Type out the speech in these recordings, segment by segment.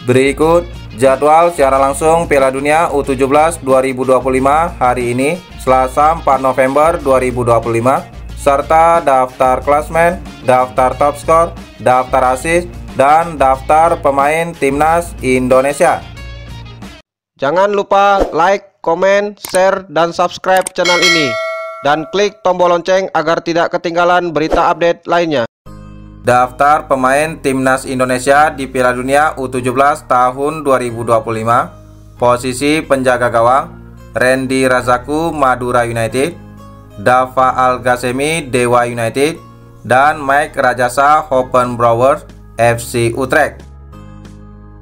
Berikut jadwal secara langsung Piala Dunia U17 2025 hari ini, Selasa 4 November 2025, serta daftar klasmen, daftar top skor, daftar assist, dan daftar pemain timnas Indonesia. Jangan lupa like, komen, share, dan subscribe channel ini, dan klik tombol lonceng agar tidak ketinggalan berita update lainnya. Daftar pemain timnas Indonesia di Piala Dunia U17 tahun 2025. Posisi penjaga gawang: Randy Razaku, Madura United; Dava Al-Ghasemi, Dewa United; dan Mike Rajasa, Hopen Brouwers, FC Utrecht.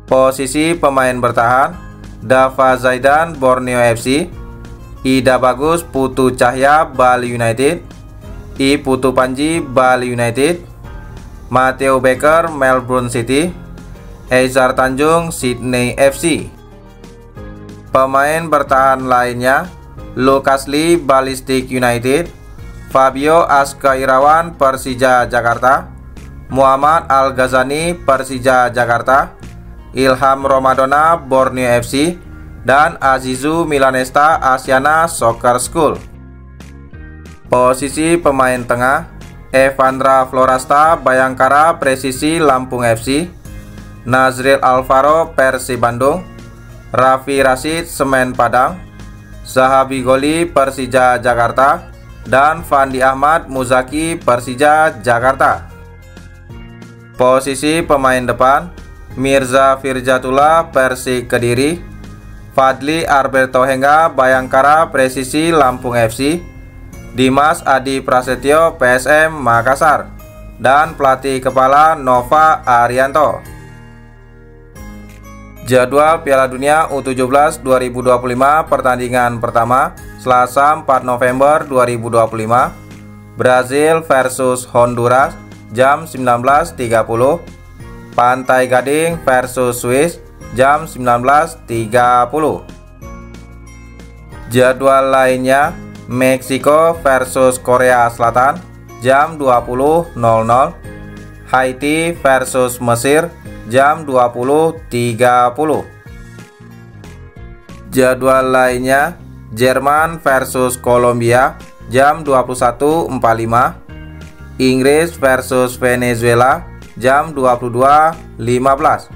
Posisi pemain bertahan: Dava Zaidan, Borneo FC; Ida Bagus, Putu Cahya, Bali United; I Putu Panji, Bali United; Matteo Baker, Melbourne City; Eizar Tanjung, Sydney FC. Pemain bertahan lainnya: Lucas Lee, Ballistic United; Fabio Aska Irawan, Persija Jakarta; Muhammad Al-Ghazani, Persija Jakarta; Ilham Romadona, Borneo FC; dan Azizu Milanesta, Asiana Soccer School. Posisi pemain tengah: Evandra Florasta, Bayangkara Presisi Lampung FC; Nazril Alvaro, Persib Bandung; Raffi Rashid, Semen Padang; Zahabi Goli, Persija Jakarta; dan Fandi Ahmad Muzaki, Persija Jakarta. Posisi pemain depan: Mirza Firjatullah, Persik Kediri; Fadli Alberto Hengga, Bayangkara Presisi Lampung FC; Dimas Adi Prasetyo, PSM Makassar; dan pelatih kepala Nova Arianto. Jadwal Piala Dunia U17 2025 pertandingan pertama, Selasa 4 November 2025, Brazil versus Honduras jam 19.30, Pantai Gading versus Swiss jam 19.30. Jadwal lainnya: Meksiko versus Korea Selatan jam 20.00, Haiti versus Mesir jam 20.30. Jadwal lainnya: Jerman versus Kolombia jam 21.45, Inggris versus Venezuela jam 22.15.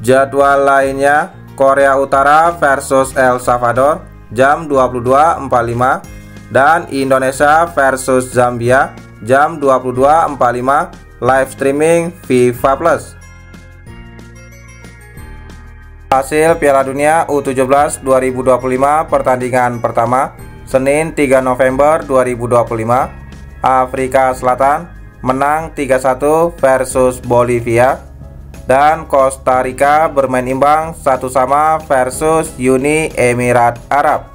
Jadwal lainnya: Korea Utara versus El Salvador jam 22.45, dan Indonesia versus Zambia jam 22.45 live streaming FIFA Plus. Hasil Piala Dunia U17 2025 pertandingan pertama, Senin 3 November 2025, Afrika Selatan menang 3-1 versus Bolivia, dan Costa Rica bermain imbang 1-1 versus Uni Emirat Arab.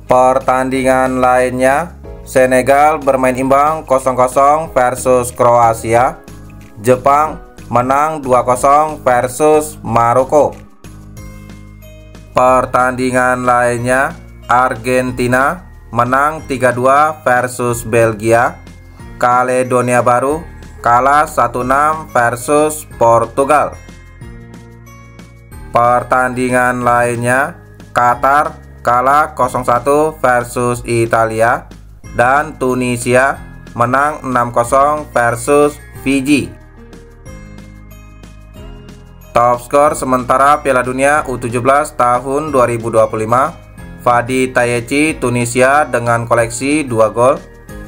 Pertandingan lainnya: Senegal bermain imbang 0-0 versus Kroasia, Jepang menang 2-0 versus Maroko. Pertandingan lainnya: Argentina menang 3-2 versus Belgia, Kaledonia Baru kalah 1-6 versus Portugal. Pertandingan lainnya: Qatar kalah 0-1 versus Italia, dan Tunisia menang 6-0 versus Fiji. Top skor sementara Piala Dunia U17 tahun 2025: Fadi Tayechi, Tunisia dengan koleksi 2 gol,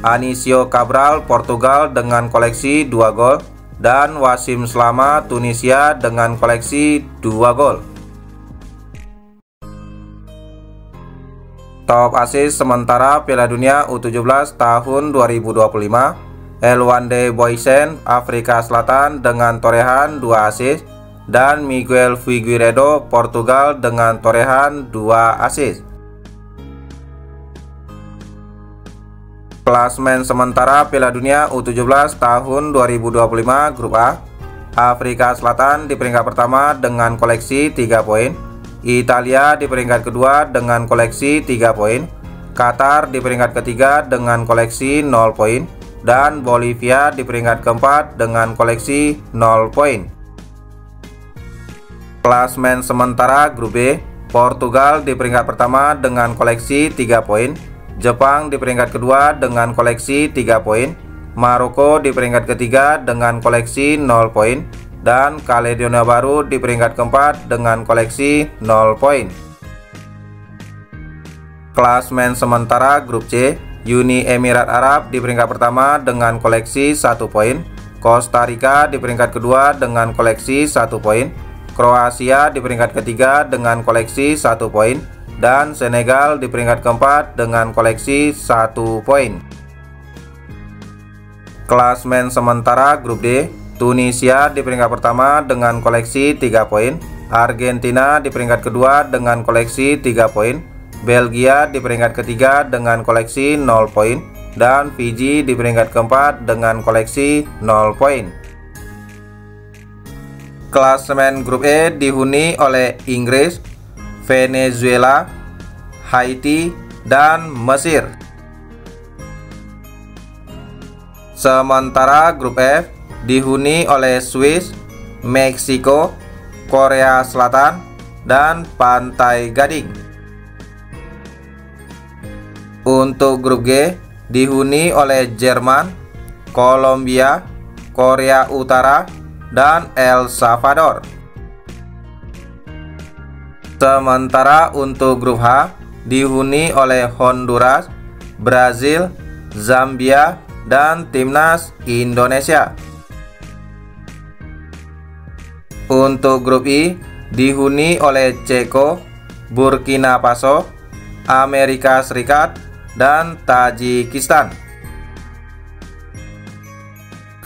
Anicio Cabral, Portugal dengan koleksi 2 gol, dan Wasim Slama, Tunisia dengan koleksi 2 gol. Top assist sementara Piala Dunia U17 tahun 2025: Elwande Boysen, Afrika Selatan dengan torehan 2 assist, dan Miguel Figueiredo, Portugal dengan torehan 2 assist. Klasmen sementara Piala Dunia U17 tahun 2025 Grup A: Afrika Selatan di peringkat pertama dengan koleksi 3 poin, Italia di peringkat kedua dengan koleksi 3 poin, Qatar di peringkat ketiga dengan koleksi 0 poin, dan Bolivia di peringkat keempat dengan koleksi 0 poin. Klasmen sementara grup B, Portugal di peringkat pertama dengan koleksi 3 poin, Jepang di peringkat kedua dengan koleksi 3 poin, Maroko di peringkat ketiga dengan koleksi 0 poin, dan Kaledonia Baru di peringkat keempat dengan koleksi 0 poin. Klasmen sementara grup C, Uni Emirat Arab di peringkat pertama dengan koleksi 1 poin, Costa Rica di peringkat kedua dengan koleksi 1 poin, Kroasia di peringkat ketiga dengan koleksi 1 poin, dan Senegal di peringkat keempat dengan koleksi 1 poin. Klasmen sementara grup D, Tunisia di peringkat pertama dengan koleksi 3 poin, Argentina di peringkat kedua dengan koleksi 3 poin, Belgia di peringkat ketiga dengan koleksi 0 poin, dan Fiji di peringkat keempat dengan koleksi 0 poin. Klasemen grup E dihuni oleh Inggris, Venezuela, Haiti, dan Mesir. Sementara grup F dihuni oleh Swiss, Meksiko, Korea Selatan, dan Pantai Gading. Untuk grup G dihuni oleh Jerman, Kolombia, Korea Utara, dan El Salvador. Sementara untuk grup H dihuni oleh Honduras, Brazil, Zambia, dan timnas Indonesia. Untuk grup I dihuni oleh Ceko, Burkina Faso, Amerika Serikat, dan Tajikistan.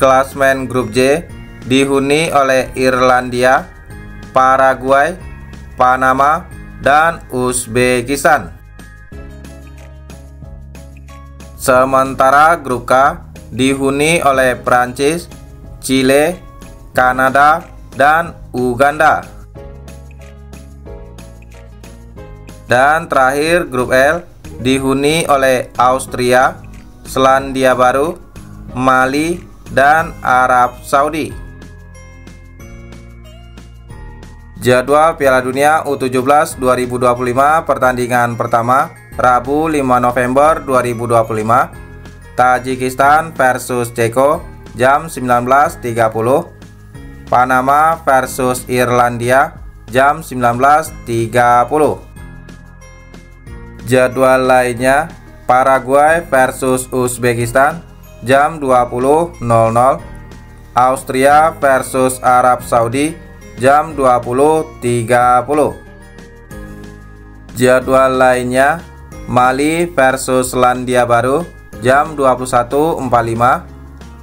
Klasmen grup J dihuni oleh Irlandia, Paraguay, Panama, dan Uzbekistan. Sementara grup K dihuni oleh Prancis, Chile, Kanada, dan Uganda. Dan terakhir grup L dihuni oleh Austria, Selandia Baru, Mali, dan Arab Saudi. Jadwal Piala Dunia U17 2025 pertandingan pertama Rabu 5 November 2025, Tajikistan versus Ceko jam 19.30, Panama versus Irlandia jam 19.30. Jadwal lainnya Paraguay versus Uzbekistan jam 20.00, Austria versus Arab Saudi jam 20.30. Jadwal lainnya Mali versus Selandia Baru jam 21.45,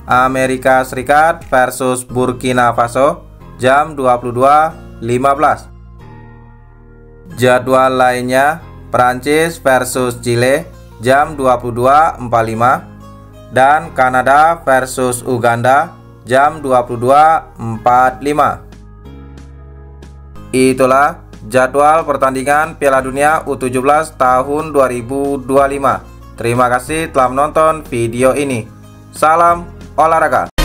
Amerika Serikat versus Burkina Faso jam 22.15. Jadwal lainnya Prancis versus Chile jam 22.45, dan Kanada versus Uganda jam 22.45. Itulah jadwal pertandingan Piala Dunia U17 tahun 2025. Terima kasih telah menonton video ini. Salam olahraga.